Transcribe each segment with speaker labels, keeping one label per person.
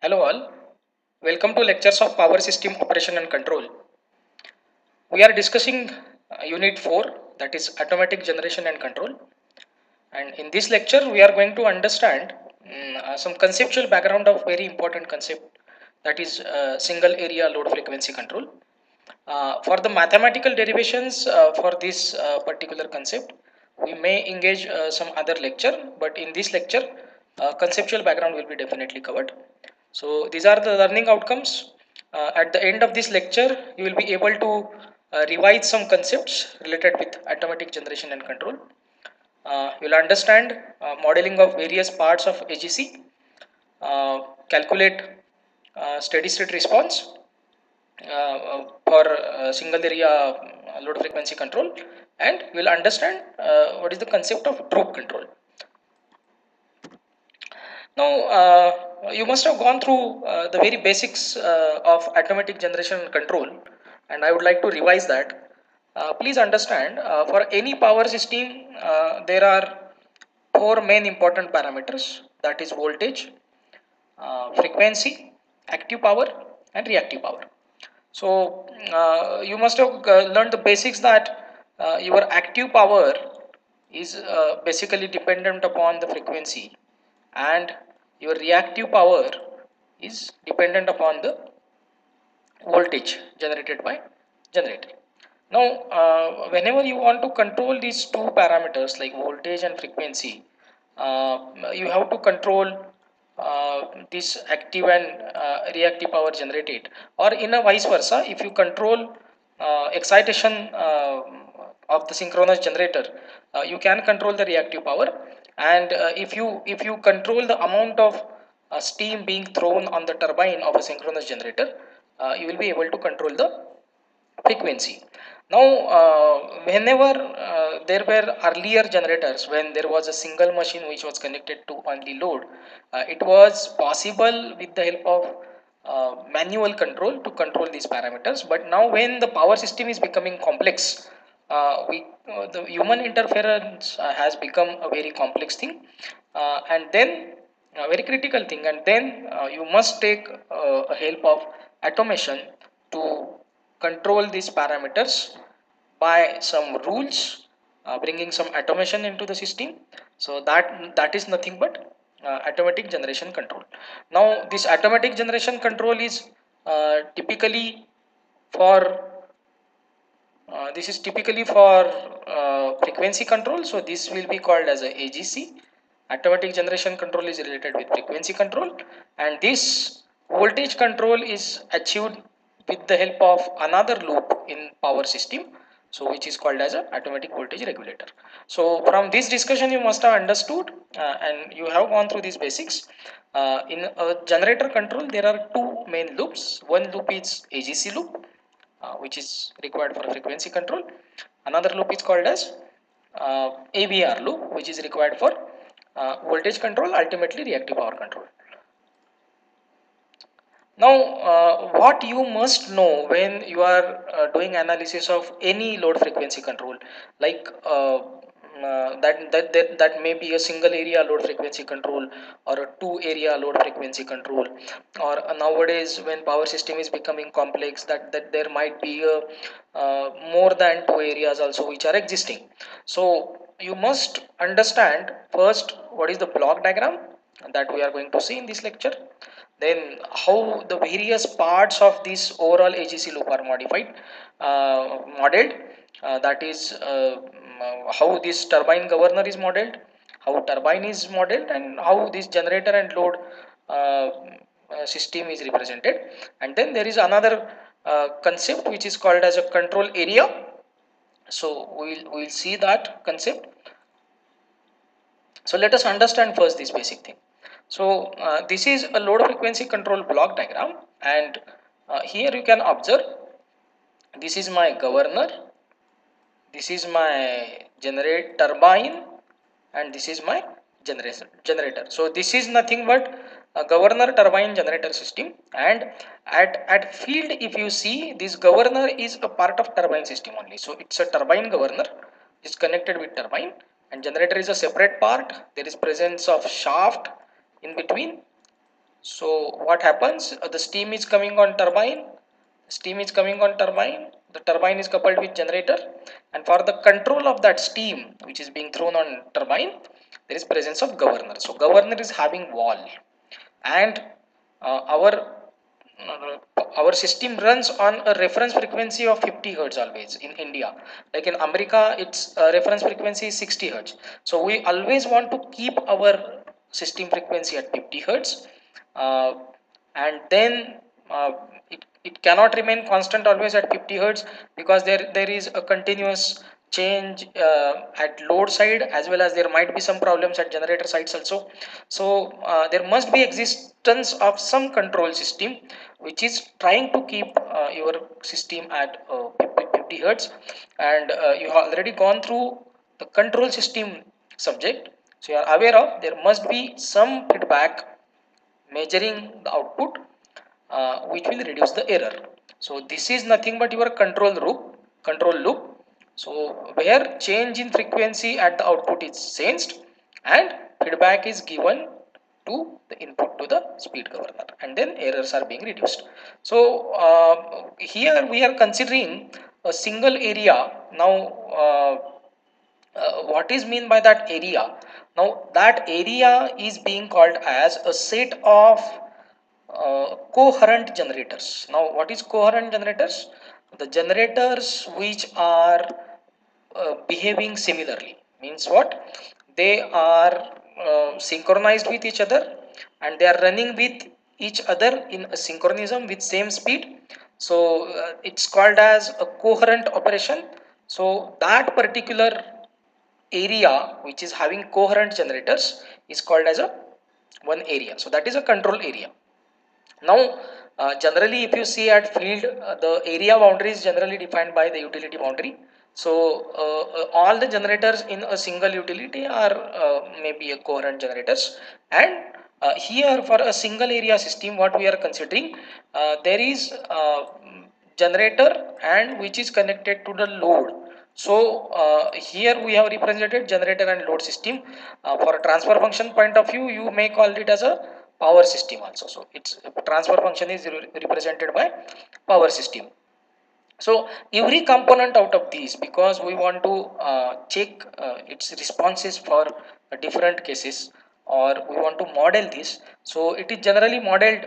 Speaker 1: Hello all, welcome to lectures of power system operation and control. We are discussing unit 4, that is automatic generation and control, and in this lecture we are going to understand some conceptual background of very important concept, that is single area load frequency control. For the mathematical derivations for this particular concept, we may engage some other lecture, but in this lecture conceptual background will be definitely covered. So these are the learning outcomes. At the end of this lecture, you will be able to revise some concepts related with automatic generation and control. You'll understand modeling of various parts of AGC, calculate steady state response for single area load frequency control, and we'll understand what is the concept of droop control. Now, you must have gone through the very basics of automatic generation and control, and I would like to revise that. Please understand, for any power system, there are four main important parameters, that is voltage, frequency, active power, and reactive power. So, you must have learned the basics that your active power is basically dependent upon the frequency, and your reactive power is dependent upon the voltage generated by generator. Now, whenever you want to control these two parameters like voltage and frequency, you have to control this active and reactive power generated, or in a vice versa. If you control excitation of the synchronous generator, you can control the reactive power, and if you control the amount of steam being thrown on the turbine of a synchronous generator, you will be able to control the frequency. Now, whenever there were earlier generators, when there was a single machine which was connected to only load, it was possible with the help of manual control to control these parameters. But now, when the power system is becoming complex, the human interference has become a very complex thing, and then a very critical thing, and then you must take a help of automation to control these parameters by some rules, bringing some automation into the system. So that is nothing but automatic generation control. Now, this automatic generation control is typically for this is typically for frequency control. So this will be called as a AGC. Automatic generation control is related with frequency control, and this voltage control is achieved with the help of another loop in power system, so which is called as a automatic voltage regulator. So from this discussion you must have understood, and you have gone through these basics. In a generator control there are two main loops. One loop is AGC loop, which is required for frequency control. Another loop is called as AVR loop, which is required for voltage control, ultimately reactive power control. Now, what you must know when you are doing analysis of any load frequency control, like that may be a single area load frequency control, or a two area load frequency control, or nowadays when power system is becoming complex, that there might be a, more than two areas also which are existing. So you must understand first what is the block diagram that we are going to see in this lecture, then how the various parts of this overall AGC loop are modeled, that is how this turbine governor is modeled, how turbine is modeled, and how this generator and load system is represented. And then there is another concept which is called as a control area. So we'll see that concept. So let us understand first this basic thing. So this is a load frequency control block diagram, and here you can observe this is my governor, this is my generate turbine, and this is my generator. So this is nothing but a governor turbine generator system, and at field if you see, this governor is a part of turbine system only. So it's a turbine governor is connected with turbine, and generator is a separate part. There is presence of shaft in between, So what happens? The steam is coming on turbine. Steam is coming on turbine. The turbine is coupled with generator, and for the control of that steam which is being thrown on turbine, there is presence of governor. So governor is having valve, and our system runs on a reference frequency of 50 hertz always in India. Like in America, its reference frequency is 60 hertz. So we always want to keep our system frequency at 50 hertz, uh, and then it cannot remain constant always at 50 hertz, because there is a continuous change at load side, as well as there might be some problems at generator sides also. So there must be existence of some control system which is trying to keep your system at 50 hertz. And you have already gone through the control system subject, so you are aware of there must be some feedback measuring the output, which will reduce the error. So this is nothing but your control loop. So where change in frequency at the output is sensed, and feedback is given to the input to the speed governor, and then errors are being reduced. So here we are considering a single area. Now what is mean by that area? Now that area is being called as a set of coherent generators. Now what is coherent generators? The generators which are behaving similarly. Means what? They are synchronized with each other, and they are running with each other in a synchronism with same speed. So it's called as a coherent operation. So that particular area which is having coherent generators is called as a one area. So that is a control area. Now generally if you see at field, the area boundary is generally defined by the utility boundary. So all the generators in a single utility are maybe a coherent generators. And here for a single area system, what we are considering, there is generator and which is connected to the load. So here we have represented generator and load system. For a transfer function point of view, you may call it as a power system also. So its transfer function is represented by power system. So every component out of these, because we want to check its responses for different cases, or we want to model this, so it is generally modeled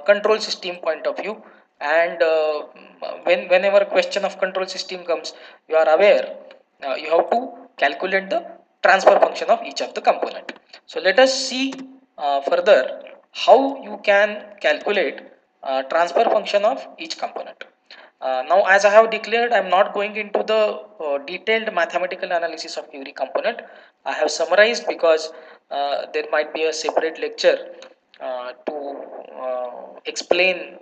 Speaker 1: control system point of view. And whenever question of control system comes, you are aware, you have to calculate the transfer function of each of the component. So let us see further how you can calculate transfer function of each component. Now as I have declared, I am not going into the detailed mathematical analysis of every component. I have summarized because there might be a separate lecture to explain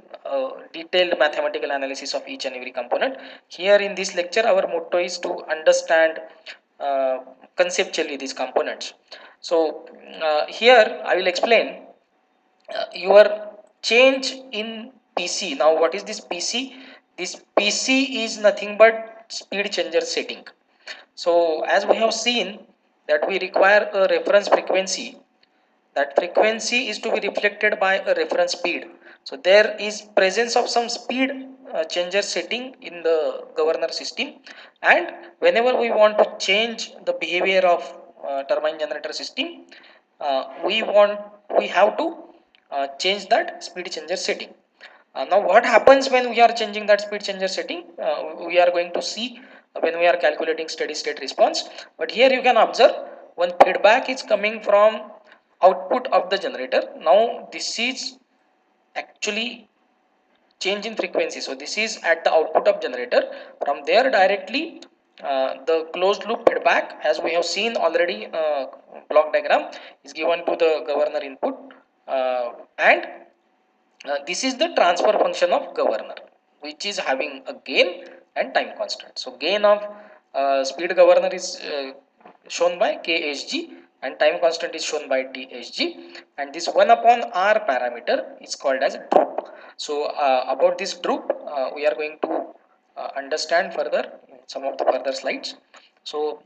Speaker 1: detailed mathematical analysis of each and every component. Here in this lecture, our motto is to understand uh, conceptually these components. So here I will explain your change in PC. Now what is this PC? This PC is nothing but speed changer setting. So as we have seen that we require a reference frequency, that frequency is to be reflected by a reference speed. So there is presence of some speed changer setting in the governor system, and whenever we want to change the behavior of turbine generator system, we have to change that speed changer setting. Now what happens when we are changing that speed changer setting? We are going to see when we are calculating steady state response. But here you can observe when feedback is coming from output of the generator. Now this is actually change in frequency. So this is at the output of generator. From there directly the closed loop feedback, as we have seen already, block diagram is given to the governor input, and this is the transfer function of governor, which is having a gain and time constant. So gain of speed governor is shown by KHG, and time constant is shown by THG, and this 1 upon R parameter is called as droop. So about this droop, we are going to understand further in some of the further slides. So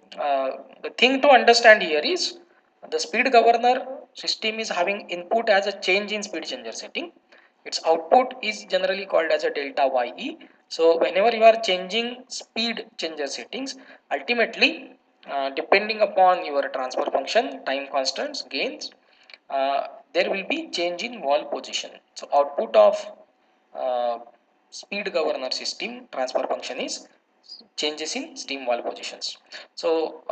Speaker 1: the thing to understand here is the speed governor system is having input as a change in speed changer setting. Its output is generally called as a delta YE. So whenever you are changing speed changer settings, ultimately depending upon your transfer function, time constants, gains, there will be change in wall position. So output of uh, speed governor system transfer function is changes in steam wall positions. So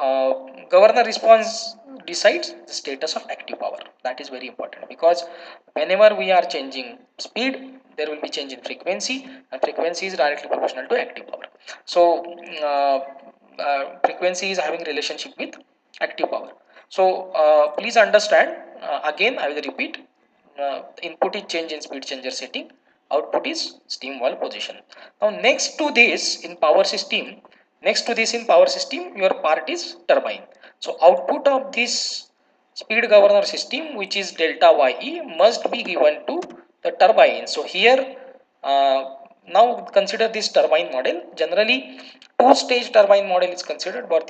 Speaker 1: governor response decides the status of active power. That is very important, because whenever we are changing speed, there will be change in frequency, and frequency is directly proportional to active power. So frequency is having relationship with active power. So please understand, again I will repeat, input is change in speed changer setting, output is steam wall position. Now next to this in power system, your part is turbine. So output of this speed governor system, which is delta YE, must be given to the turbine. So here now consider this turbine model. Generally two-stage turbine model is considered for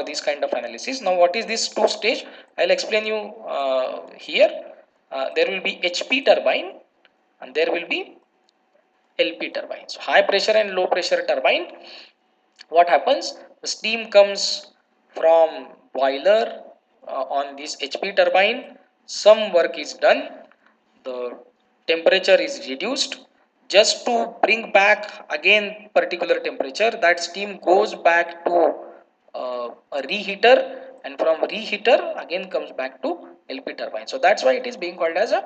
Speaker 1: this kind of analysis. Now what is this two-stage? I'll explain you here. There will be HP turbine and there will be LP turbine. So high pressure and low pressure turbine, what happens? The steam comes from boiler on this HP turbine. Some work is done. The temperature is reduced. Just to bring back again particular temperature, that steam goes back to a reheater, and from reheater again comes back to LP turbine. So that's why it is being called as a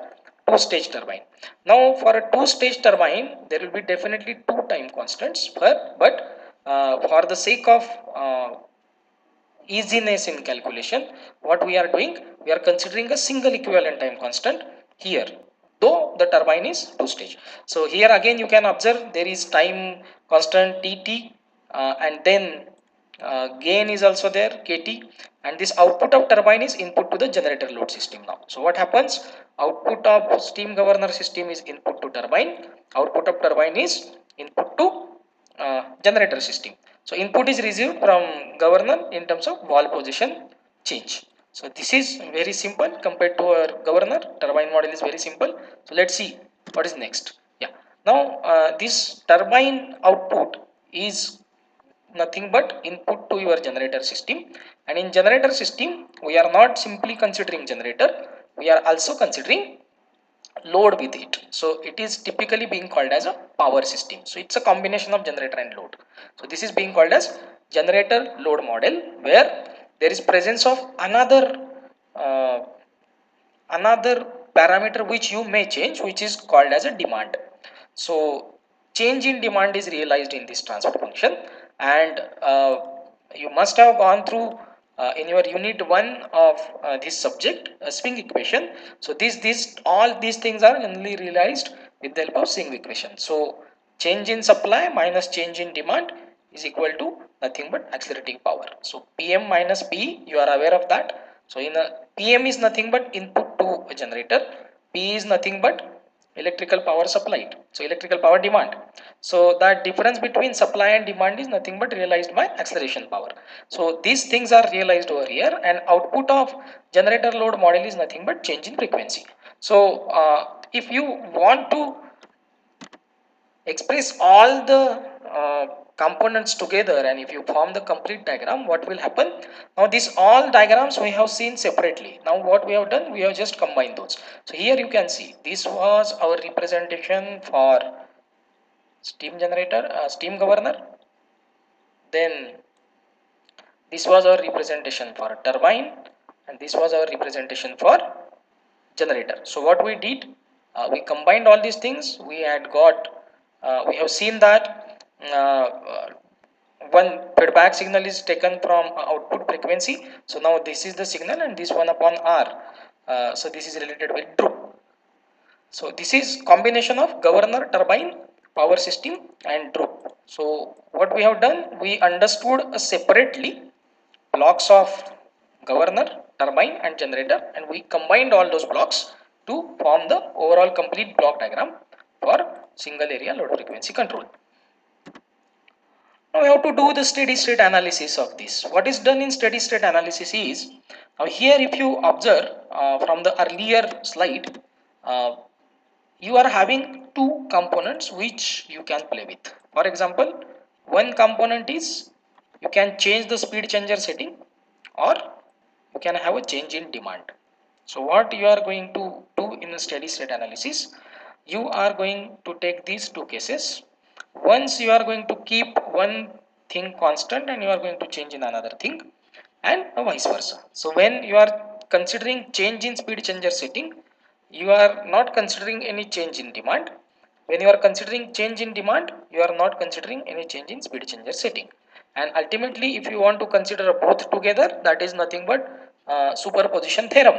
Speaker 1: two-stage turbine. Now for a two-stage turbine, there will be definitely two time constants, but for the sake of easiness in calculation, what we are doing, we are considering a single equivalent time constant here, though the turbine is two stage. So here again you can observe there is time constant TT, and then gain is also there, KT, and this output of turbine is input to the generator load system. Now so what happens, output of steam governor system is input to turbine, output of turbine is input to generator system. So input is received from governor in terms of wall position change. So this is very simple compared to our governor. Turbine model is very simple. So let's see what is next. Yeah. Now this turbine output is nothing but input to your generator system, and in generator system we are not simply considering generator, we are also considering load with it. So it is typically being called as a power system. So it's a combination of generator and load. So this is being called as generator load model, where there is presence of uh, another parameter which you may change, which is called as a demand. So change in demand is realized in this transfer function, and you must have gone through in your unit 1 of this subject, swing equation. So this all these things are only realized with the help of swing equation. So change in supply minus change in demand is equal to nothing but accelerating power. So PM minus P, you are aware of that. So in a PM is nothing but input to a generator, P is nothing but electrical power supplied, so electrical power demand. So that difference between supply and demand is nothing but realized by acceleration power. So these things are realized over here, and output of generator load model is nothing but change in frequency. So if you want to express all the components together, and if you form the complete diagram, what will happen? Now these all diagrams we have seen separately. Now what we have done, we have just combined those. So here you can see this was our representation for steam generator, steam governor. Then this was our representation for turbine, and this was our representation for generator. So what we did, we combined all these things. We had got we have seen that one feedback signal is taken from output frequency. So now this is the signal, and this one upon R, so this is related with droop. So this is combination of governor, turbine, power system, and droop. So what we have done, we understood separately blocks of governor, turbine, and generator, and we combined all those blocks to form the overall complete block diagram for single area load frequency control. Now we have to do the steady state analysis of this. What is done in steady state analysis is, Now here if you observe from the earlier slide, uh, you are having two components which you can play with. For example, one component is you can change the speed changer setting, or you can have a change in demand. So what you are going to do in a steady state analysis, you are going to take these two cases. Once you are going to keep one thing constant and you are going to change in another thing, and vice versa. So when you are considering change in speed changer setting, you are not considering any change in demand. When you are considering change in demand, you are not considering any change in speed changer setting. And ultimately if you want to consider both together, that is nothing but superposition theorem.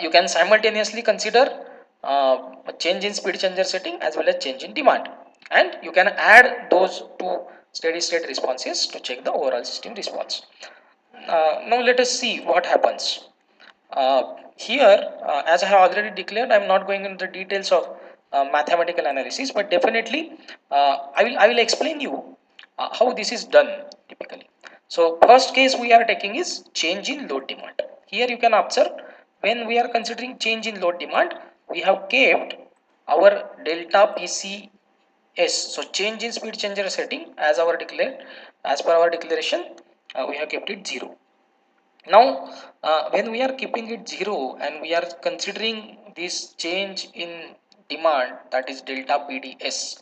Speaker 1: You can simultaneously consider a change in speed changer setting as well as change in demand, and you can add those two steady state responses to check the overall system response. Now let us see what happens. uh, Here, as I have already declared, I am not going into the details of mathematical analysis, but definitely I will explain you how this is done typically. So first case we are taking is change in load demand. Here you can observe, when we are considering change in load demand, we have kept our delta PCS. So change in speed changer setting, as per our declaration, we have kept it 0. Now when we are keeping it 0 and we are considering this change in demand, that is delta PDS.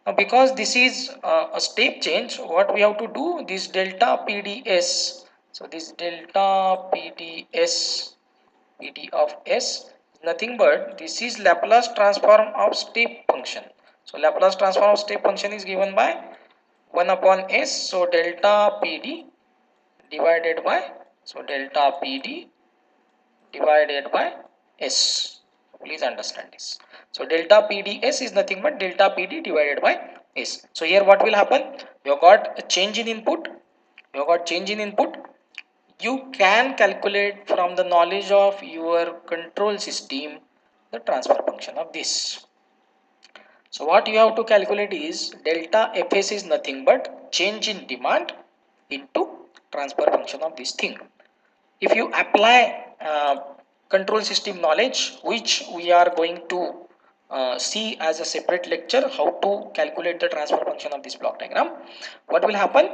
Speaker 1: Now because this is a step change, what we have to do, this delta PDS, so this delta PDS PD of S is nothing but this is Laplace transform of step function. So Laplace transform of step function is given by 1 upon S. So delta PD divided by, so delta PD divided by S. Please understand this. So delta PDS is nothing but delta PD divided by S. So here what will happen, you have got a change in input, you can calculate from the knowledge of your control system the transfer function of this. So what you have to calculate is delta Fs is nothing but change in demand into transfer function of this thing. If you apply control system knowledge, which we are going to see as a separate lecture, how to calculate the transfer function of this block diagram, what will happen,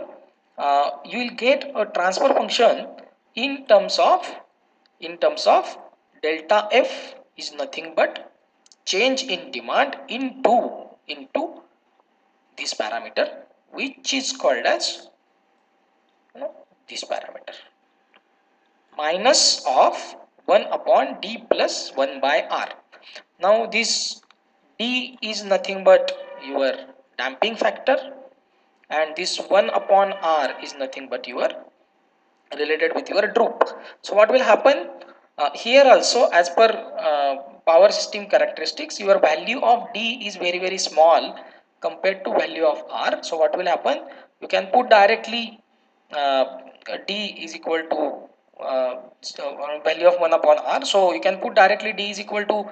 Speaker 1: you will get a transfer function in terms of delta F is nothing but change in demand into this parameter, which is called as, this parameter, minus of 1 upon d plus 1 by r. Now this d is nothing but your damping factor, and this 1 upon r is nothing but your related with your droop. So what will happen, here also as per power system characteristics, your value of d is very small compared to value of r. So what will happen, you can put directly uh, d is equal to value of 1 upon r. So you can put directly d is equal to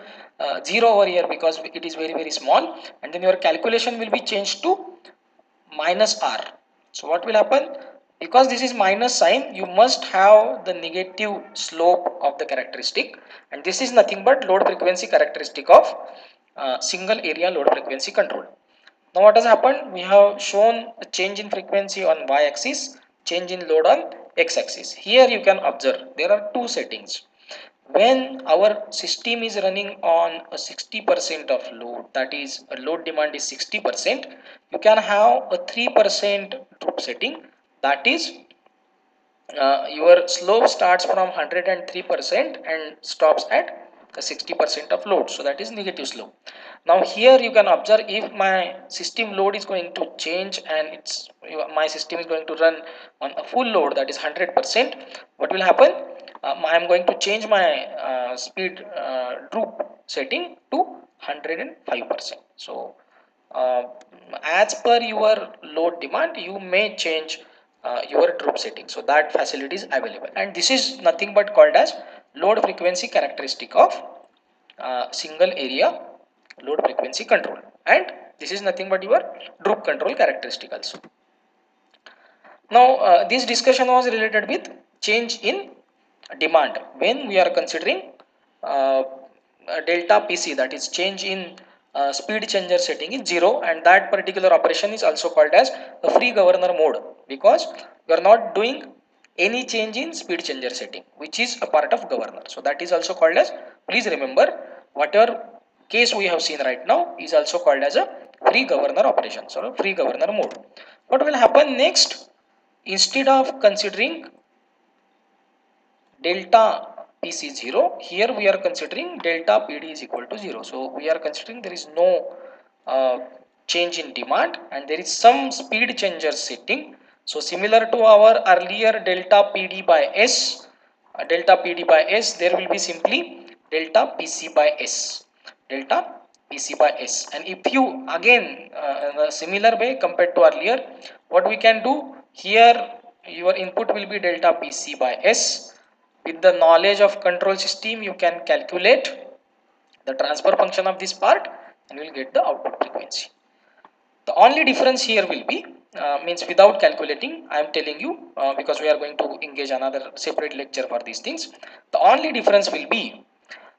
Speaker 1: 0 over here, because it is very small, and then your calculation will be changed to minus r. So what will happen, because this is minus sign, you must have the negative slope of the characteristic, and this is nothing but load frequency characteristic of single area load frequency control. Now what has happened, we have shown a change in frequency on y axis, change in load on x axis. Here you can observe there are two settings. When our system is running on a 60% of load, that is a load demand is 60%, you can have a 3% droop setting, that is your slope starts from 103% and stops at 60% of load, so that is negative slope. Now here you can observe, if my system load is going to change and my system is going to run on a full load, that is 100%, what will happen, I am going to change my speed droop setting to 105%. So uh, as per your load demand, you may change your droop setting, so that facility is available, and this is nothing but called as load frequency characteristic of single area load frequency control, and this is nothing but your droop control characteristic also. Now this discussion was related with change in demand. When we are considering uh, delta PC, that is change in speed changer setting is 0, and that particular operation is also called as the free governor mode, because you are not doing any change in speed changer setting, which is a part of governor. So that is also called as, please remember, whatever case we have seen right now is also called as a free governor operation, so free governor mode. What will happen next? Instead of considering delta PC 0, here we are considering delta PD is equal to 0. So we are considering there is no change in demand and there is some speed changer setting. So similar to our earlier delta PD by S, there will be simply delta PC by S, delta PC by S. And if you again in a similar way compared to earlier, what we can do here, your input will be delta PC by S. With the knowledge of control system, you can calculate the transfer function of this part and you will get the output frequency. The only difference here will be, means without calculating, I am telling you because we are going to engage another separate lecture for these things. The only difference will be,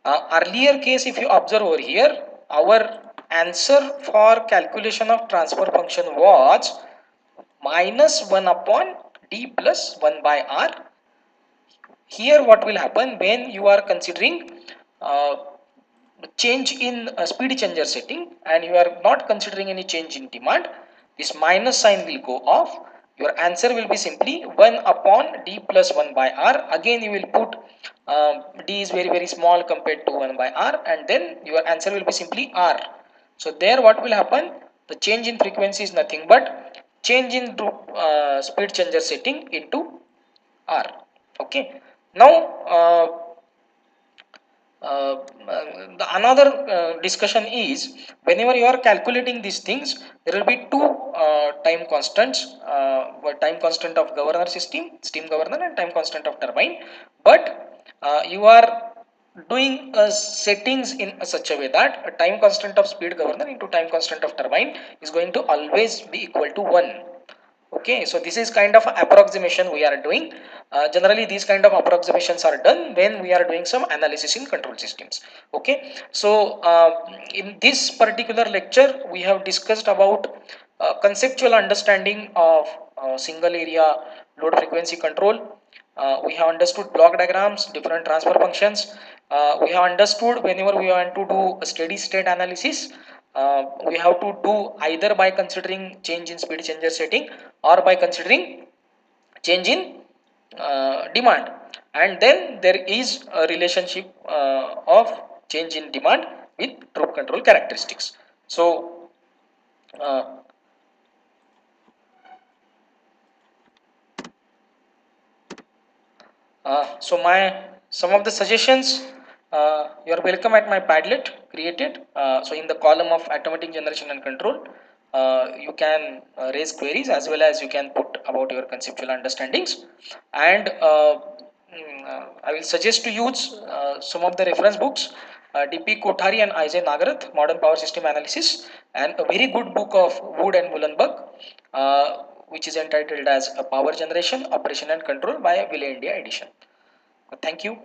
Speaker 1: earlier case if you observe over here, our answer for calculation of transfer function was minus 1 upon d plus 1 by r. Here what will happen when you are considering uh, change in speed changer setting and you are not considering any change in demand, this minus sign will go off. Your answer will be simply 1 upon d plus 1 by r. Again you will put d is very small compared to 1 by r, and then your answer will be simply r. So there what will happen, the change in frequency is nothing but change in speed changer setting into r. Okay, now uh, the another discussion is, whenever you are calculating these things, there will be two time constants, time constant of governor system, steam governor, and time constant of turbine. But you are doing settings in such a way that a time constant of speed governor into time constant of turbine is going to always be equal to 1. Okay, so this is kind of approximation we are doing. Generally these kind of approximations are done when we are doing some analysis in control systems. Okay, so in this particular lecture we have discussed about conceptual understanding of single area load frequency control. We have understood block diagrams, different transfer functions. We have understood whenever we want to do a steady state analysis, we have to do either by considering change in speed changer setting or by considering change in demand, and then there is a relationship of change in demand with troop control characteristics. So uh, so my some of the suggestions, you are welcome at my Padlet created. So in the column of automatic generation and control, you can raise queries as well as you can put about your conceptual understandings. And I will suggest to use some of the reference books, DP Kothari and IJ Nagarath, Modern Power System Analysis, and a very good book of Wood and Mullenberg, which is entitled as a Power Generation, Operation and Control by Ville India edition. Thank you.